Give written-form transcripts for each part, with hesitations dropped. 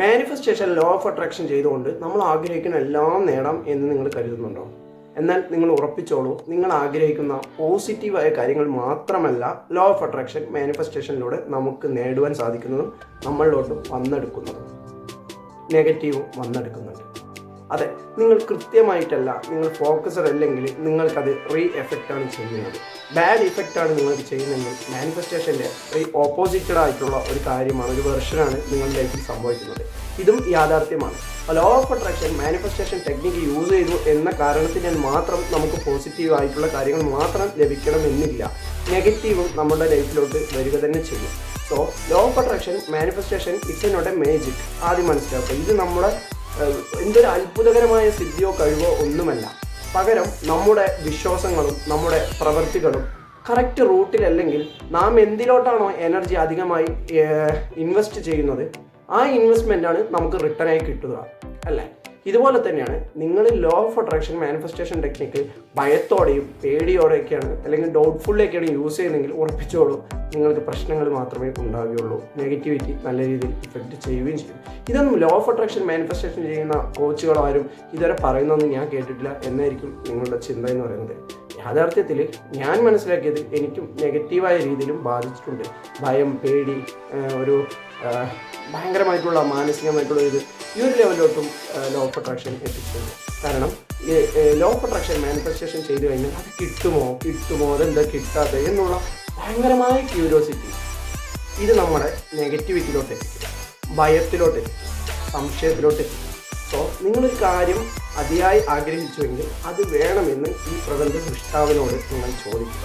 Manifestation law of attraction ചെയ്തുകൊണ്ട് നമ്മൾ ആഗ്രഹിക്കുന്ന എല്ലാം നേടാം എന്ന് നിങ്ങൾ കരുതുന്നുണ്ടോ? എന്നാൽ നിങ്ങൾ ഉറപ്പിച്ചോളൂ, നിങ്ങൾ ആഗ്രഹിക്കുന്ന പോസിറ്റീവായ കാര്യങ്ങൾ മാത്രമല്ല ലോ ഓഫ് അട്രാക്ഷൻ മാനിഫെസ്റ്റേഷനിലൂടെ നമുക്ക് നേടുവാൻ സാധിക്കുന്നതും നമ്മളിലോട്ട് വന്നെടുക്കുന്നതും നെഗറ്റീവും വന്നെടുക്കുന്നുണ്ട്. അതെ, നിങ്ങൾ കൃത്യമായിട്ടല്ല, നിങ്ങൾ ഫോക്കസ്ഡ് അല്ലെങ്കിൽ നിങ്ങൾക്കത് എഫക്റ്റാണ് ചെയ്യുന്നത്. ബാഡ് ഇഫക്റ്റാണ് നിങ്ങൾക്ക് ചെയ്യുന്നതെങ്കിൽ മാനിഫെസ്റ്റേഷൻ്റെ ഓപ്പോസിറ്റഡ് ആയിട്ടുള്ള ഒരു കാര്യമാണ്, ഒരു വെർഷനാണ് നിങ്ങളുടെ ലൈഫിൽ സംഭവിക്കുന്നത്. ഇതും യാഥാർത്ഥ്യമാണ്. Law of attraction manifestation technique use ചെയ്തു എന്ന കാരണത്തിനാൽ മാത്രം നമുക്ക് പോസിറ്റീവ് ആയിട്ടുള്ള കാര്യങ്ങൾ മാത്രം ലഭിക്കണമെന്നില്ല. നെഗറ്റീവും നമ്മുടെ ലൈഫിലോട്ട് വരിക തന്നെ ചെയ്യും. So law of attraction manifestation it's not a magic. ആദ്യം മനസ്സിലാക്കുക, ഇത് നമ്മുടെ എന്തൊരു അത്ഭുതകരമായ സിദ്ധിയോ കഴിവോ ഒന്നുമല്ല. പകരം നമ്മുടെ വിശ്വാസങ്ങളും നമ്മുടെ പ്രവൃത്തികളും കറക്റ്റ് റൂട്ടിലല്ലെങ്കിൽ നാം എന്തിലോട്ടാണോ എനർജി അധികമായി ഇൻവെസ്റ്റ് ചെയ്യുന്നത്, ആ ഇൻവെസ്റ്റ്മെൻ്റാണ് നമുക്ക് റിട്ടേണായി കിട്ടുക, അല്ലേ? ഇതുപോലെ തന്നെയാണ് നിങ്ങൾ law of attraction manifestation technique ഭയത്തോടെയും പേടിയോടെയൊക്കെയാണ് അല്ലെങ്കിൽ ഡൗട്ട്ഫുള്ളിയൊക്കെയാണ് യൂസ് ചെയ്യുന്നതെങ്കിൽ ഉറപ്പിച്ചോളൂ, നിങ്ങൾക്ക് പ്രശ്നങ്ങൾ മാത്രമേ ഉണ്ടാവുകയുള്ളൂ. നെഗറ്റിവിറ്റി നല്ല രീതിയിൽ ഇഫക്റ്റ് ചെയ്യുകയും ചെയ്യും. ഇതൊന്നും ലോ ഓഫ് അട്രാക്ഷൻ മാനിഫെസ്റ്റേഷൻ ചെയ്യുന്ന കോച്ചുകളാരും ഇതുവരെ പറയുന്നതൊന്നും ഞാൻ കേട്ടിട്ടില്ല എന്നായിരിക്കും നിങ്ങളുടെ ചിന്ത എന്ന് പറയുന്നത്. യാഥാർത്ഥ്യത്തിൽ ഞാൻ മനസ്സിലാക്കിയത് എനിക്കും നെഗറ്റീവായ രീതിയിലും ബാധിച്ചിട്ടുണ്ട്. ഭയം, പേടി, ഒരു ഭയങ്കരമായിട്ടുള്ള മാനസികമായിട്ടുള്ള ഇത് ഈ ഒരു ലെവലിലോട്ടും ലോ ഓഫ് അട്രാക്ഷൻ എത്തിച്ചിട്ടുണ്ട്. കാരണം ലോ ഓഫ് അട്രാക്ഷൻ മാനിഫെസ്റ്റേഷൻ ചെയ്തു കഴിഞ്ഞാൽ അത് കിട്ടുമോ അതെന്താ കിട്ടാതെ എന്നുള്ള ഭയങ്കരമായ ക്യൂരിയോസിറ്റി ഇത് നമ്മുടെ നെഗറ്റിവിറ്റിയിലോട്ട് എത്തിക്കും, ഭയത്തിലോട്ട് എത്തിക്കും, സംശയത്തിലോട്ട് എത്തിക്കും. സോ നിങ്ങളൊരു കാര്യം അതിയായി ആഗ്രഹിച്ചുവെങ്കിൽ അത് വേണമെന്ന് ഈ പ്രപഞ്ച സൃഷ്ടാവിനോട് നിങ്ങൾ ചോദിക്കുക.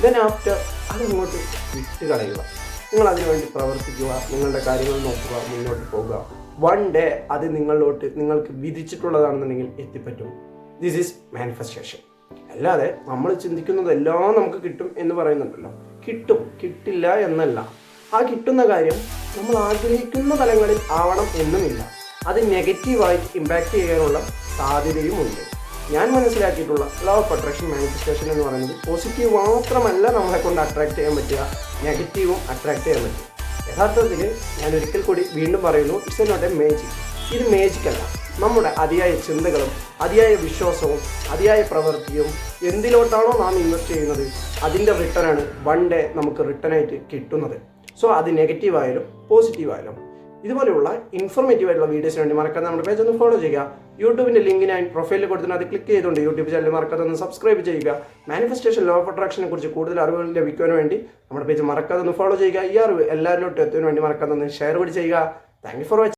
ദെൻ ആഫ്റ്റർ അതങ്ങോട്ട് വിട്ടുകളയുക. നിങ്ങൾ അതിനുവേണ്ടി പ്രവർത്തിക്കുക, നിങ്ങളുടെ കാര്യങ്ങൾ നോക്കുക, മുന്നോട്ട് പോകുക. വൺ ഡേ അത് നിങ്ങൾക്ക് വിധിച്ചിട്ടുള്ളതാണെന്നുണ്ടെങ്കിൽ എത്തിപ്പറ്റും. This is manifestation. അല്ലാതെ നമ്മൾ ചിന്തിക്കുന്നതെല്ലാം നമുക്ക് കിട്ടും എന്ന് പറയുന്നുണ്ടല്ലോ, കിട്ടില്ല എന്നല്ല. ആ കിട്ടുന്ന കാര്യം നമ്മൾ ആഗ്രഹിക്കുന്ന തലങ്ങളിൽ ആവണം എന്നുമില്ല. അത് നെഗറ്റീവായി ഇമ്പാക്റ്റ് ചെയ്യാനുള്ള സാധ്യതയുമുണ്ട്. ഞാൻ മനസ്സിലാക്കിയിട്ടുള്ള ലോ ഓഫ് അട്രാക്ഷൻ മാനിഫെസ്റ്റേഷൻ എന്ന് പറയുന്നത് പോസിറ്റീവ് മാത്രമല്ല നമ്മളെ കൊണ്ട് അട്രാക്ട് ചെയ്യാൻ പറ്റുക, നെഗറ്റീവും അട്രാക്ട് ചെയ്യാൻ പറ്റും. യഥാർത്ഥത്തിൽ ഞാൻ ഒരിക്കൽ കൂടി വീണ്ടും പറയുന്നു, ഇറ്റ്സ് നോട്ട് എ മാജിക്. ഇത് മാജിക് അല്ല. നമ്മുടെ അതിയായ ചിന്തകളും അതിയായ വിശ്വാസവും അതിയായ പ്രവൃത്തിയും എന്തിലോട്ടാണോ നാം ഇൻവെസ്റ്റ് ചെയ്യുന്നത് അതിൻ്റെ റിട്ടേണാണ് വൺ ഡേ നമുക്ക് റിട്ടേണായിട്ട് കിട്ടുന്നത്. സോ അത് നെഗറ്റീവായാലും പോസിറ്റീവായാലും. ഇതുപോലെയുള്ള ഇൻഫോർമേറ്റീവ് ആയിട്ടുള്ള വീഡിയോസിന് വേണ്ടി മറക്കാതെ നമ്മുടെ പേജ് ഒന്ന് ഫോളോ ചെയ്യുക. യൂട്യൂബിൻ്റെ ലിങ്ക് ഞാൻ പ്രൊഫൈലിൽ കൊടുത്തിട്ട് അത് ക്ലിക്ക് ചെയ്തുകൊണ്ട് യൂട്യൂബ് ചാനൽ മറക്കാതെ ഒന്ന് സബ്സ്ക്രൈബ് ചെയ്യുക. മാനിഫെസ്റ്റേഷൻ ലോ ഓഫ് അട്രാക്ഷനെ കുറിച്ച് കൂടുതൽ അറിവുകൾ ലഭിക്കുവാൻ വേണ്ടി നമ്മുടെ പേജ് മറക്കാതെ ഒന്ന് ഫോളോ ചെയ്യുക. ഈ അറിവ് എല്ലാവരിലോട്ടും എത്തുവാൻ വേണ്ടി മറക്കാതെ ഒന്ന് ഷെയർ കൂടി ചെയ്യുക. Thank you for watching.